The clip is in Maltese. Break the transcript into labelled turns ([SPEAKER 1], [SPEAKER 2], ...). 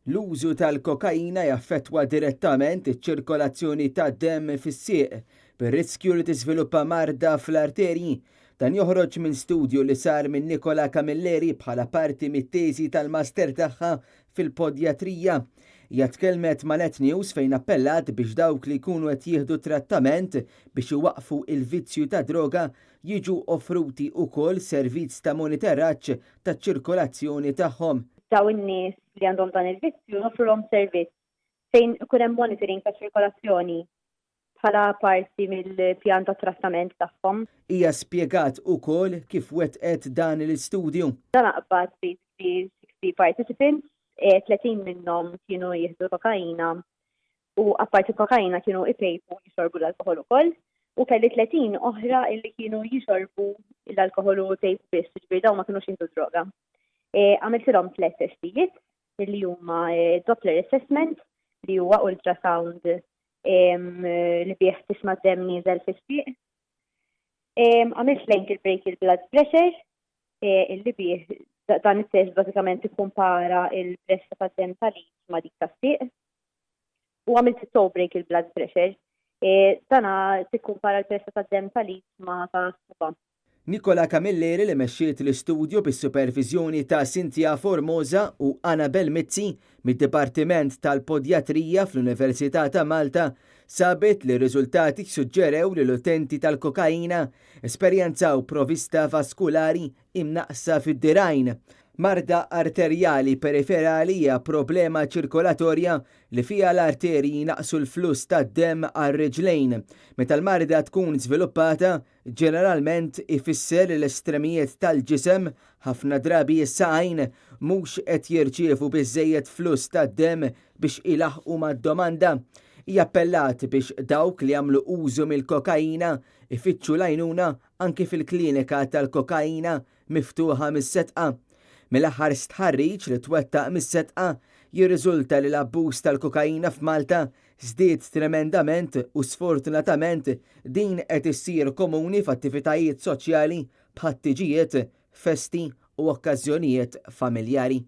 [SPEAKER 1] L-użu tal-kokaina jaffettwa direttament iċ-ċirkolazzjoni tad-demm fis-sieq bir-riskju li tiżviluppa marda fl-arterji. Dan joħroġ minn studju li sar minn Nicola Camilleri bħala parti mit-teżi tal-master tagħha fil-podjatrija. Hija tkellmet ma' Net News fejn appellat biex dawk li jkunu qed jieħdu trattament biex iwaqfu il-vizzju ta' droga jiġu offruti wkoll servizz ta' monitoraġġ taċ-ċirkolazzjoni tagħhom.
[SPEAKER 2] Daw in-nies li għandhom dan il-vizzju nofruhom servizz fejn ikun hemm monitoring ta' ċirkolazzjoni bħala parti mill-pjan ta' trattament tagħhom.
[SPEAKER 1] Hija spjegat ukoll kif wettqet dan l-istudju.
[SPEAKER 2] Dan aqbad 60 participants, 30 minnhom kienu jieħdu kokaina u apparti kokaina kienu ipejpu jixorbu l-alkoħol ukoll u kelli 30 oħra illi kienu jixorbu l-alkoħol u tejpu biss, ġifieri dawn ma kinux jieħdu droga. Għamiltilhom 3 testijiet li huma Doppler assessment li huwa ultrasound li bih tisma' d-demm nieżel fis-sieq. Għamilt ankle brachial blood pressure illi bih dan it-test bażikament ikkumpara il-pressa tad-demm tal-id ma' dik tas-sieq. U għamilt toe brachial blood pressure dana tikkumpara l-pressa tad-demm tal-id ma' tas-suba.
[SPEAKER 1] Nicola Camilleri li mexxiet l-istudju bis-supervizjoni ta' Cynthia Formosa u Annabel Mizzi mid-Dipartiment tal-Podjatrija fl-Università ta' Malta sabet li r-riżultati suġġerew li l-utenti tal-kokaina esperjenzaw provista vaskulari imnaqsa fid-dirajn. Marda arterjali periferali hija problema ċirkolatorja li fiha l-arterji naqsu l-fluss tad-demm għar-riġlejn. Meta l-marda tkun żviluppata, ġeneralment ifisser l-estremijiet tal-ġisem ħafna drabi s-saqajn mhux qed jirċievu biżżejjed fluss tad-demm biex ilaħqu mad-domanda. Hija appellat biex dawk li jagħmlu użu mill-kokaina ifittxu l-għajnuna anke fil-klinika tal-kokaina miftuħa mis-setqa. Mill-aħħar stħarriġ li twettaq mis-setqa jirriżulta li l-abbuż tal-kokaina f'Malta żdied tremendament u sfortunatament din qed issir komuni f'attivitajiet soċjali bħat-tiġijiet, festi u okkażjonijiet familjari.